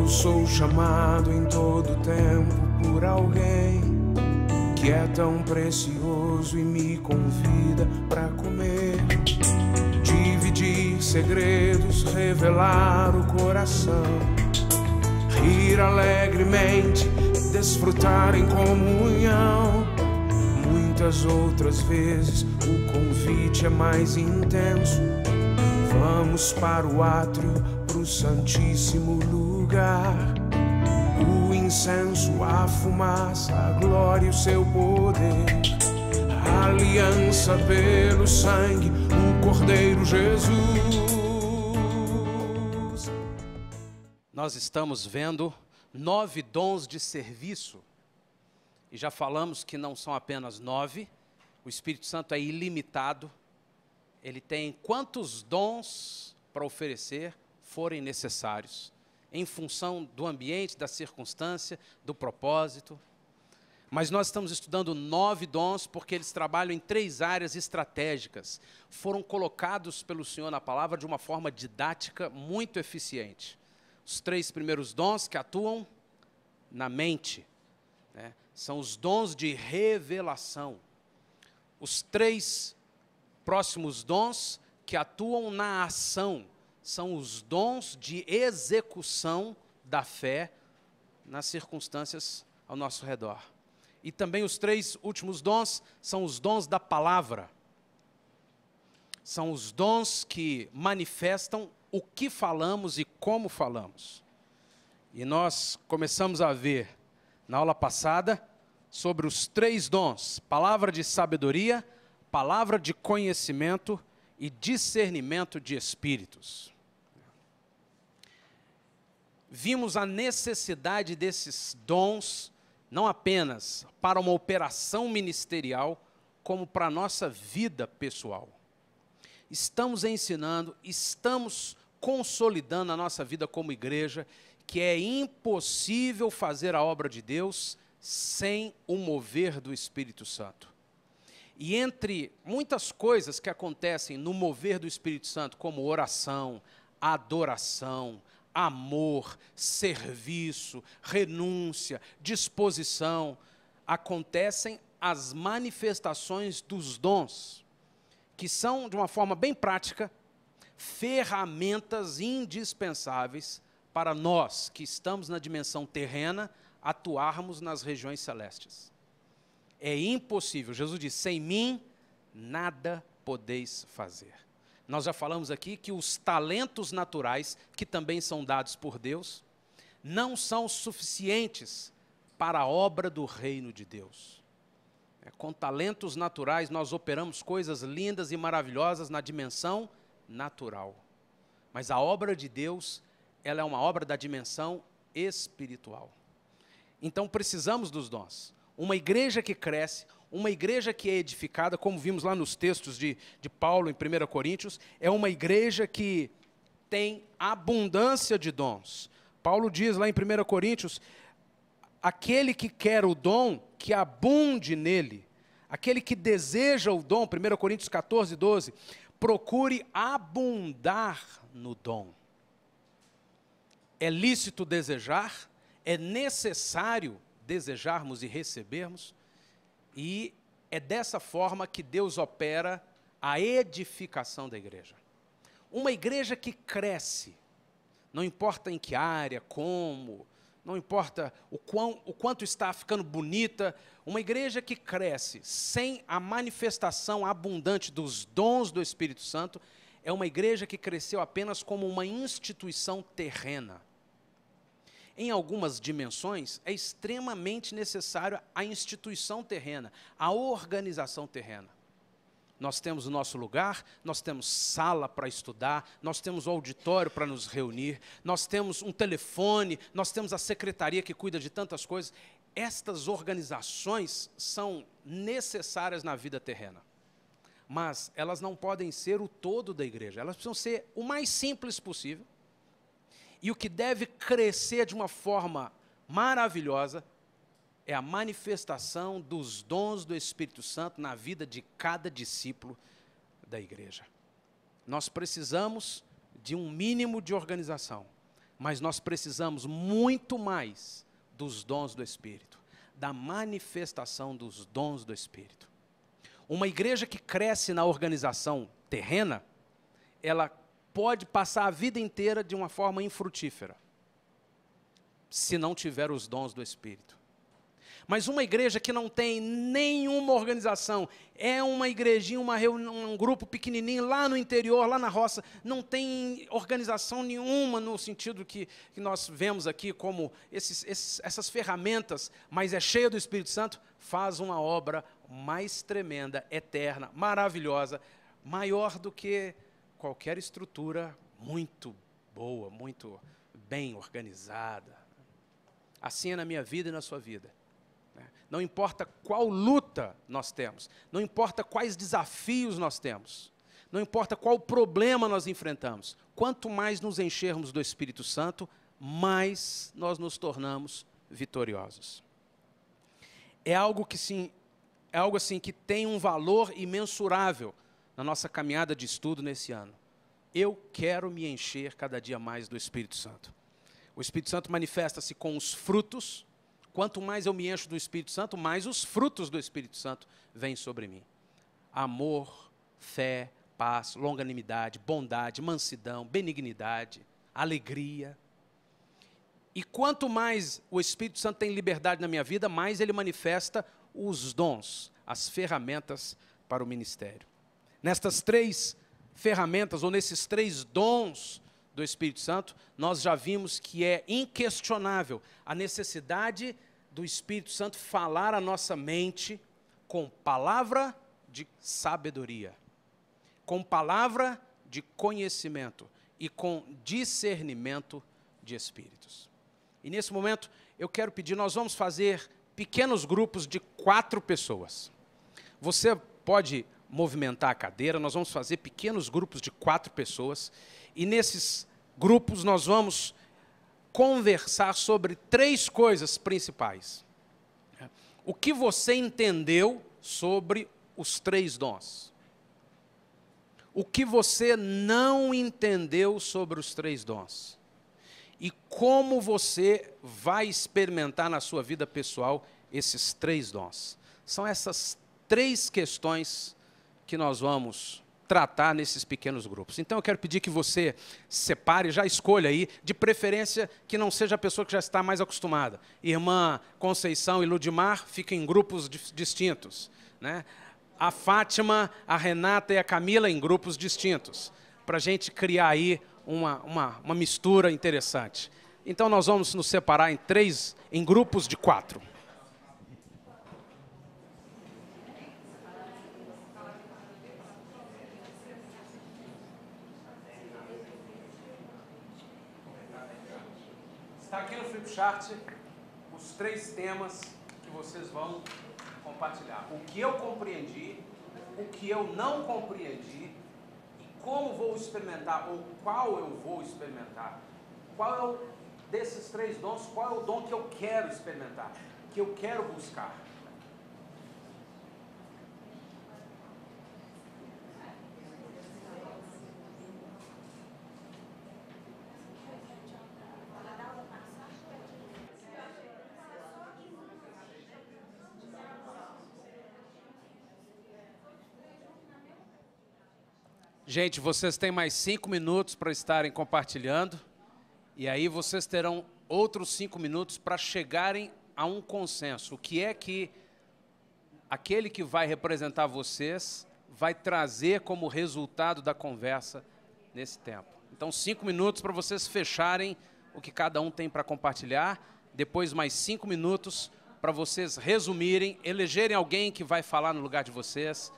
Eu sou chamado em todo tempo por alguém que é tão precioso e me convida para comer, dividir segredos, revelar o coração, rir alegremente, desfrutar em comunhão. Muitas outras vezes o convite é mais intenso. Vamos para o átrio, pro santíssimo lugar. O incenso, a fumaça, a glória e o seu poder. A aliança pelo sangue, o Cordeiro Jesus. Nós estamos vendo 9 dons de serviço. E já falamos que não são apenas 9. O Espírito Santo é ilimitado. Ele tem quantos dons para oferecer forem necessários, em função do ambiente, da circunstância, do propósito. Mas nós estamos estudando 9 dons porque eles trabalham em 3 áreas estratégicas. Foram colocados pelo Senhor na palavra de uma forma didática muito eficiente. Os 3 primeiros dons que atuam na mente, né, são os dons de revelação. Os 3 próximos dons que atuam na ação são os dons de execução da fé nas circunstâncias ao nosso redor. E também os 3 últimos dons são os dons da palavra. São os dons que manifestam o que falamos e como falamos. E nós começamos a ver na aula passada sobre os 3 dons: palavra de sabedoria, palavra de conhecimento e discernimento de espíritos. Vimos a necessidade desses dons, não apenas para uma operação ministerial, como para a nossa vida pessoal. Estamos ensinando, estamos consolidando a nossa vida como igreja, que é impossível fazer a obra de Deus sem o mover do Espírito Santo. E entre muitas coisas que acontecem no mover do Espírito Santo, como oração, adoração, amor, serviço, renúncia, disposição, acontecem as manifestações dos dons, que são, de uma forma bem prática, ferramentas indispensáveis para nós, que estamos na dimensão terrena, atuarmos nas regiões celestes. É impossível. Jesus disse: sem mim, nada podeis fazer. Nós já falamos aqui que os talentos naturais, que também são dados por Deus, não são suficientes para a obra do reino de Deus. Com talentos naturais, nós operamos coisas lindas e maravilhosas na dimensão natural. Mas a obra de Deus, ela é uma obra da dimensão espiritual. Então precisamos dos dons. Uma igreja que cresce, uma igreja que é edificada, como vimos lá nos textos de Paulo em 1 Coríntios, é uma igreja que tem abundância de dons. Paulo diz lá em 1 Coríntios, aquele que quer o dom, que abunde nele. Aquele que deseja o dom, 1 Coríntios 14, 12, procure abundar no dom. É lícito desejar, é necessário desejarmos e recebermos, e é dessa forma que Deus opera a edificação da igreja. Uma igreja que cresce, não importa em que área, como, não importa o quanto está ficando bonita, uma igreja que cresce sem a manifestação abundante dos dons do Espírito Santo, é uma igreja que cresceu apenas como uma instituição terrena. Em algumas dimensões, é extremamente necessário a instituição terrena, a organização terrena. Nós temos o nosso lugar, nós temos sala para estudar, nós temos o auditório para nos reunir, nós temos um telefone, nós temos a secretaria que cuida de tantas coisas. Estas organizações são necessárias na vida terrena, mas elas não podem ser o todo da igreja, elas precisam ser o mais simples possível. E o que deve crescer de uma forma maravilhosa é a manifestação dos dons do Espírito Santo na vida de cada discípulo da igreja. Nós precisamos de um mínimo de organização. Mas nós precisamos muito mais dos dons do Espírito, da manifestação dos dons do Espírito. Uma igreja que cresce na organização terrena, ela pode passar a vida inteira de uma forma infrutífera, se não tiver os dons do Espírito. Mas uma igreja que não tem nenhuma organização, é uma igrejinha, um grupo pequenininho lá no interior, lá na roça, não tem organização nenhuma no sentido que nós vemos aqui como essas ferramentas, mas é cheia do Espírito Santo, faz uma obra mais tremenda, eterna, maravilhosa, maior do que qualquer estrutura muito boa, muito bem organizada. Assim é na minha vida e na sua vida. Não importa qual luta nós temos, não importa quais desafios nós temos, não importa qual problema nós enfrentamos, quanto mais nos enchermos do Espírito Santo, mais nós nos tornamos vitoriosos. É algo assim que tem um valor imensurável na nossa caminhada de estudo nesse ano. Eu quero me encher cada dia mais do Espírito Santo. O Espírito Santo manifesta-se com os frutos. Quanto mais eu me encho do Espírito Santo, mais os frutos do Espírito Santo vêm sobre mim. Amor, fé, paz, longanimidade, bondade, mansidão, benignidade, alegria. E quanto mais o Espírito Santo tem liberdade na minha vida, mais ele manifesta os dons, as ferramentas para o ministério. Nestas 3 ferramentas, ou nesses 3 dons do Espírito Santo, nós já vimos que é inquestionável a necessidade do Espírito Santo falar a nossa mente com palavra de sabedoria, com palavra de conhecimento e com discernimento de espíritos. E nesse momento eu quero pedir, nós vamos fazer pequenos grupos de 4 pessoas. Você pode movimentar a cadeira, nós vamos fazer pequenos grupos de 4 pessoas, e nesses grupos nós vamos conversar sobre 3 coisas principais. O que você entendeu sobre os 3 dons? O que você não entendeu sobre os 3 dons? E como você vai experimentar na sua vida pessoal esses 3 dons? São essas 3 questões que nós vamos tratar nesses pequenos grupos. Então eu quero pedir que você separe, já escolha aí, de preferência que não seja a pessoa que já está mais acostumada. Irmã Conceição e Ludimar fiquem em grupos distintos, né? A Fátima, a Renata e a Camila em grupos distintos, para a gente criar aí uma mistura interessante. Então nós vamos nos separar em grupos de 4. Está aqui no flipchart os 3 temas que vocês vão compartilhar. O que eu compreendi, o que eu não compreendi e como vou experimentar, ou qual eu vou experimentar. Qual desses 3 dons, qual é o dom que eu quero experimentar, que eu quero buscar. Gente, vocês têm mais 5 minutos para estarem compartilhando, e aí vocês terão outros 5 minutos para chegarem a um consenso. O que é que aquele que vai representar vocês vai trazer como resultado da conversa nesse tempo. Então, 5 minutos para vocês fecharem o que cada um tem para compartilhar, depois mais 5 minutos para vocês resumirem, elegerem alguém que vai falar no lugar de vocês,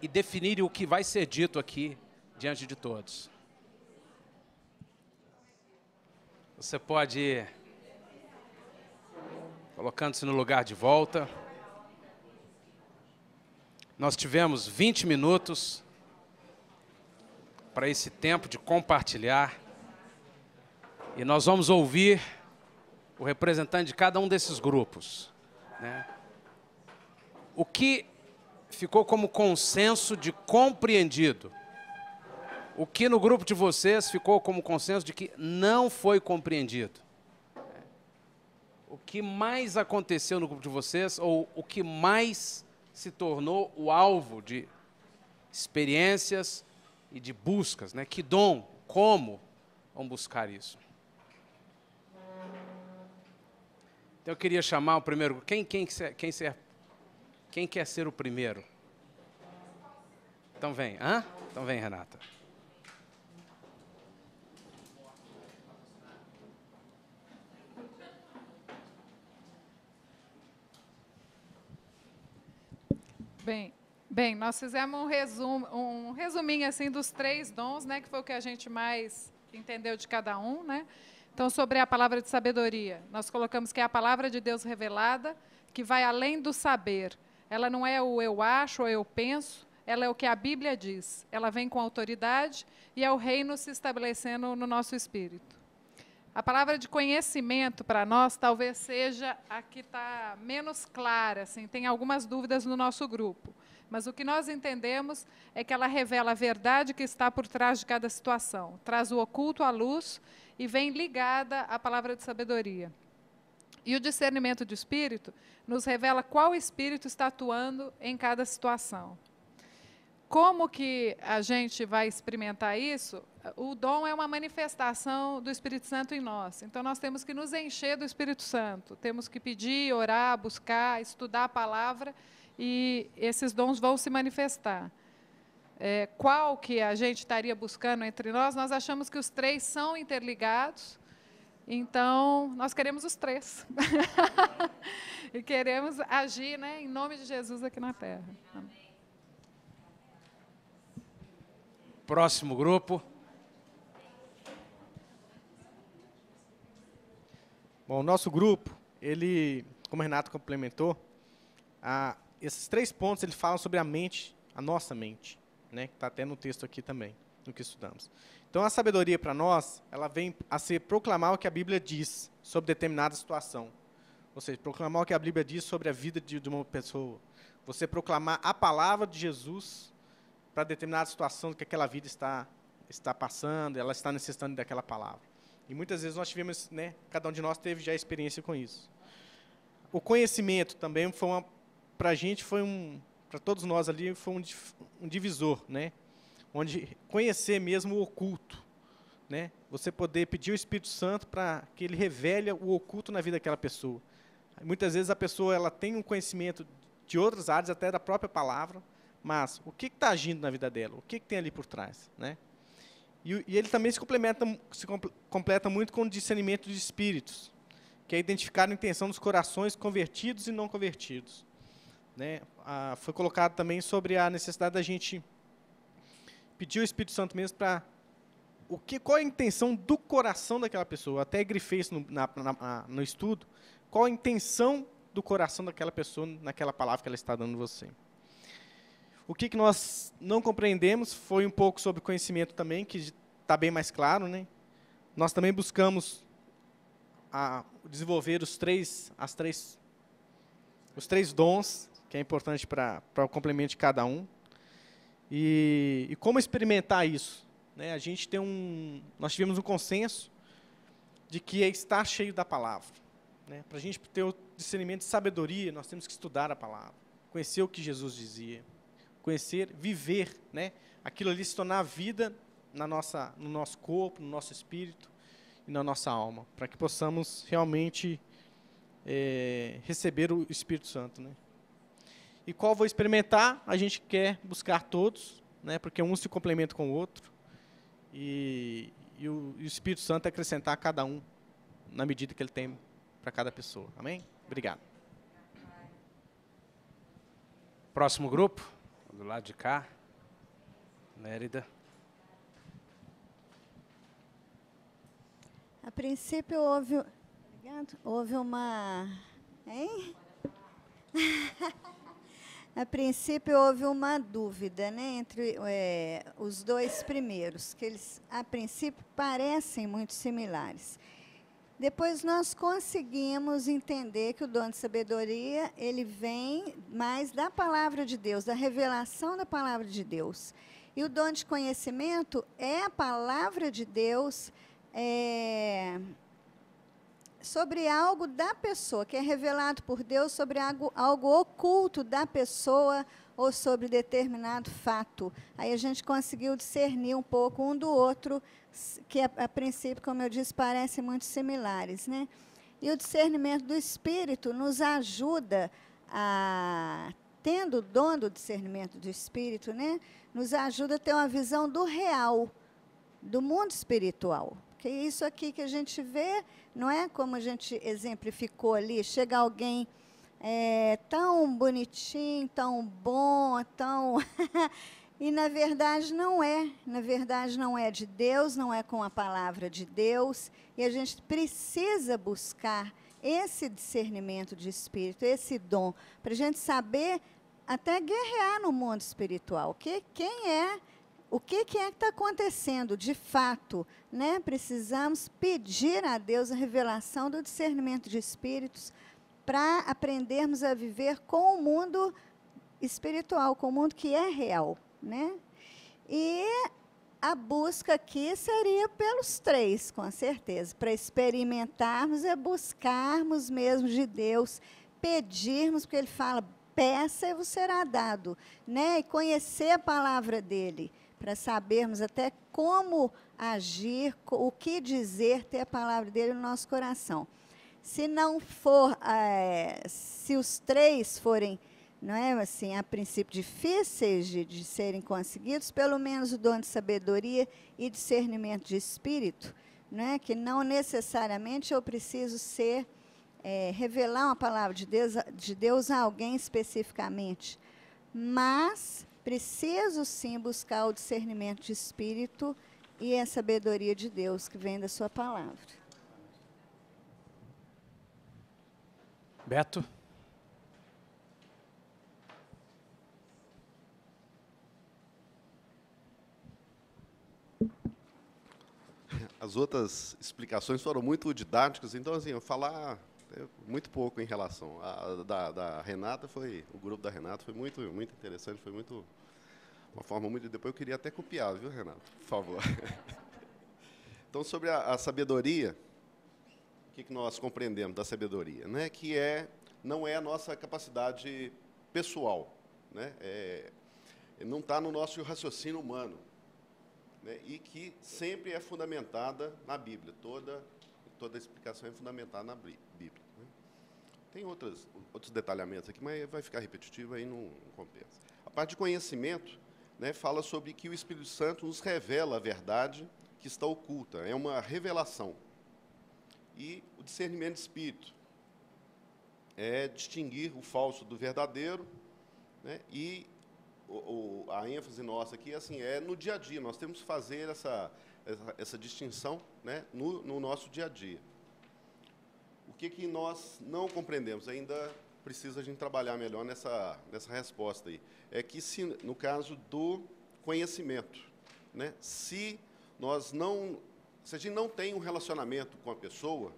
e definirem o que vai ser dito aqui diante de todos. Você pode ir colocando-se no lugar de volta. Nós tivemos 20 minutos para esse tempo de compartilhar. E nós vamos ouvir o representante de cada um desses grupos, né? O que ficou como consenso de compreendido o que no grupo de vocês ficou como consenso de que não foi compreendido? O que mais aconteceu no grupo de vocês, ou o que mais se tornou o alvo de experiências e de buscas, né? Que dom, como vão buscar isso? Então eu queria chamar o primeiro. Quem quer ser o primeiro? Então vem. Hã? Então vem, Renata. Bem, nós fizemos um resuminho assim dos 3 dons, né, que foi o que a gente mais entendeu de cada um, né? Então, sobre a palavra de sabedoria, nós colocamos que é a palavra de Deus revelada, que vai além do saber. Ela não é o eu acho ou eu penso, ela é o que a Bíblia diz. Ela vem com autoridade e é o reino se estabelecendo no nosso espírito. A palavra de conhecimento para nós talvez seja a que está menos clara, assim, tem algumas dúvidas no nosso grupo. Mas o que nós entendemos é que ela revela a verdade que está por trás de cada situação, traz o oculto à luz e vem ligada à palavra de sabedoria. E o discernimento do espírito nos revela qual espírito está atuando em cada situação. Como que a gente vai experimentar isso? O dom é uma manifestação do Espírito Santo em nós. Então, nós temos que nos encher do Espírito Santo. Temos que pedir, orar, buscar, estudar a palavra, e esses dons vão se manifestar. Qual que a gente estaria buscando entre nós? Nós achamos que os 3 são interligados, então, nós queremos os 3. E queremos agir, né, em nome de Jesus aqui na terra. Amém. Próximo grupo. Bom, o nosso grupo, ele, como o Renato complementou, esses 3 pontos ele fala sobre a mente, a nossa mente, né, que está até no texto aqui também, no que estudamos. Então, a sabedoria para nós, ela vem a ser proclamar o que a Bíblia diz sobre determinada situação. Ou seja, proclamar o que a Bíblia diz sobre a vida de uma pessoa. Você proclamar a palavra de Jesus para determinada situação que aquela vida está passando, ela está necessitando daquela palavra. E muitas vezes nós tivemos, né, cada um de nós teve já experiência com isso. O conhecimento também foi para a gente, para todos nós ali, foi um divisor, né? Onde conhecer mesmo o oculto, né? Você poder pedir ao Espírito Santo para que ele revele o oculto na vida daquela pessoa. Muitas vezes a pessoa ela tem um conhecimento de outras áreas, até da própria palavra, mas o que está agindo na vida dela? O que tem ali por trás, né? E ele também se completa muito com o discernimento de espíritos, que é identificar a intenção dos corações convertidos e não convertidos, né? Foi colocado também sobre a necessidade da gente pedir ao Espírito Santo mesmo para qual é a intenção do coração daquela pessoa. Eu até grifei isso no estudo. Qual a intenção do coração daquela pessoa naquela palavra que ela está dando a você? O que nós não compreendemos foi um pouco sobre conhecimento também, que está bem mais claro, né? Nós também buscamos desenvolver os três dons, que é importante para o complemento de cada um. E como experimentar isso, né? Nós tivemos um consenso de que é estar cheio da palavra, né? Para a gente ter o discernimento de sabedoria, nós temos que estudar a palavra, conhecer o que Jesus dizia, conhecer, viver, né? Aquilo ali se tornar vida no nosso corpo, no nosso espírito e na nossa alma, para que possamos realmente receber o Espírito Santo, né? E qual vou experimentar? A gente quer buscar todos, né? Porque um se complementa com o outro, e o Espírito Santo acrescentar a cada um na medida que ele tem para cada pessoa. Amém? Obrigado. Próximo grupo, do lado de cá. Mérida. A princípio houve uma... Hein? A princípio houve uma dúvida, né, entre os 2 primeiros, que eles, a princípio, parecem muito similares. Depois nós conseguimos entender que o dom de sabedoria, ele vem mais da palavra de Deus, da revelação da palavra de Deus. E o dom de conhecimento é a palavra de Deus sobre algo da pessoa, que é revelado por Deus sobre algo oculto da pessoa ou sobre determinado fato. Aí a gente conseguiu discernir um pouco um do outro, que a princípio, como eu disse, parecem muito similares, né? E o discernimento do Espírito nos ajuda tendo o dom do discernimento do Espírito, né? Nos ajuda a ter uma visão do real, do mundo espiritual. Porque isso aqui que a gente vê, não é como a gente exemplificou ali, chega alguém tão bonitinho, tão bom, tão... E, na verdade, não é. Na verdade, não é de Deus, não é com a palavra de Deus. E a gente precisa buscar esse discernimento de espírito, esse dom, para a gente saber até guerrear no mundo espiritual. O que é que está acontecendo de fato, né? Precisamos pedir a Deus a revelação do discernimento de espíritos para aprendermos a viver com o mundo espiritual, com o mundo que é real, né? E a busca aqui seria pelos três, com certeza. Para experimentarmos é buscarmos mesmo de Deus, pedirmos, porque Ele fala, peça e vos será dado, né? E conhecer a palavra dEle, para sabermos até como agir, o que dizer, ter a palavra dEle no nosso coração. Se não for, se os três forem, não é assim, a princípio difíceis de serem conseguidos, pelo menos o dom de sabedoria e discernimento de espírito, não é? Que não necessariamente eu preciso revelar uma palavra de Deus a alguém especificamente, mas preciso sim buscar o discernimento de espírito e a sabedoria de Deus que vem da sua palavra. Beto? As outras explicações foram muito didáticas, então, assim, eu vou falar muito pouco em relação. Da Renata o grupo da Renata foi muito, muito interessante, foi uma forma muito... Depois eu queria até copiar, viu, Renata? Por favor. Então, sobre a sabedoria, o que nós compreendemos da sabedoria? Né? Que não é a nossa capacidade pessoal, né? Não está no nosso raciocínio humano, né? E que sempre é fundamentada na Bíblia. Toda explicação é fundamentada na Bíblia. Né? Tem outros detalhamentos aqui, mas vai ficar repetitivo, aí não compensa. A parte de conhecimento, né, fala sobre que o Espírito Santo nos revela a verdade que está oculta. É uma revelação. E o discernimento de espírito é distinguir o falso do verdadeiro, né? E a ênfase nossa aqui assim, é no dia a dia. Nós temos que fazer essa distinção, né, no nosso dia a dia. O que nós não compreendemos? Ainda precisa a gente trabalhar melhor nessa resposta aí. É que, no caso do conhecimento, né, se a gente não tem um relacionamento com a pessoa,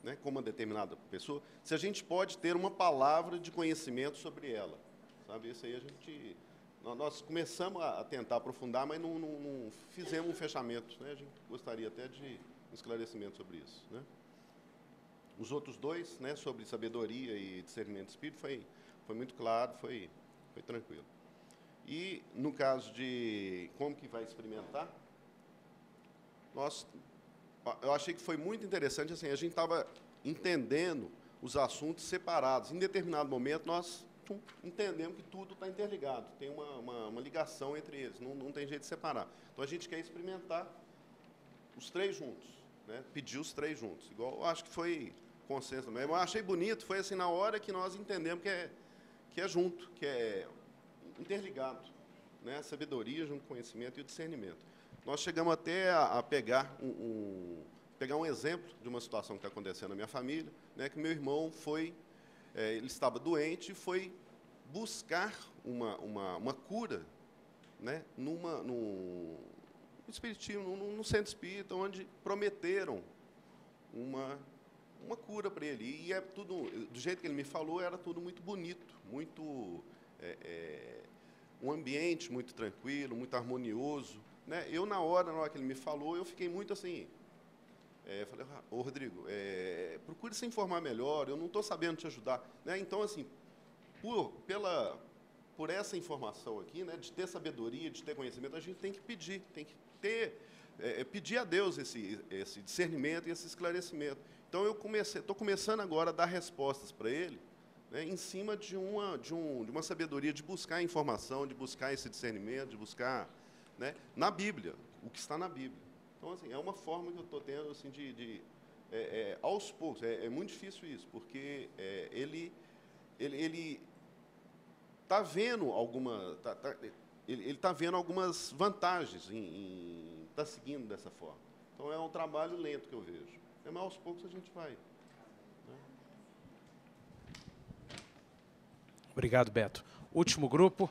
né, com uma determinada pessoa, se a gente pode ter uma palavra de conhecimento sobre ela, sabe? Isso aí nós começamos a tentar aprofundar, mas não fizemos um fechamento, né? A gente gostaria até de um esclarecimento sobre isso, né? Os outros dois, né, sobre sabedoria e discernimento de espírito, foi muito claro, foi tranquilo. E no caso de como que vai experimentar, eu achei que foi muito interessante, assim, a gente estava entendendo os assuntos separados. Em determinado momento, nós entendemos que tudo está interligado, tem uma ligação entre eles, não tem jeito de separar. Então, a gente quer experimentar os três juntos, né? Pedir os três juntos. Igual, eu acho que foi consenso mesmo. Eu achei bonito, foi assim, na hora que nós entendemos que é junto, que é interligado, né? A sabedoria junto com o conhecimento e o discernimento. Nós chegamos até a pegar um exemplo de uma situação que está acontecendo na minha família, né, que meu irmão ele estava doente e foi buscar uma cura, né, num espiritismo, num centro espírita, onde prometeram uma cura para ele. E é tudo, do jeito que ele me falou, era tudo muito bonito, muito um ambiente muito tranquilo, muito harmonioso, né? Eu, na hora que ele me falou, eu fiquei muito assim... falei, ô Rodrigo, procure se informar melhor, eu não estou sabendo te ajudar. Né? Então, assim, por essa informação aqui, né, de ter sabedoria, de ter conhecimento, a gente tem que pedir a Deus esse discernimento e esse esclarecimento. Então, estou começando agora a dar respostas para ele, né, em cima de uma sabedoria de buscar informação, de buscar esse discernimento, de buscar, né, na Bíblia, o que está na Bíblia. Então, assim, é uma forma que eu estou tendo assim, aos poucos. É muito difícil isso, porque ele está vendo ele está vendo algumas vantagens em estar seguindo dessa forma. Então, é um trabalho lento que eu vejo. Mas, aos poucos, a gente vai. Né? Obrigado, Beto. Último grupo.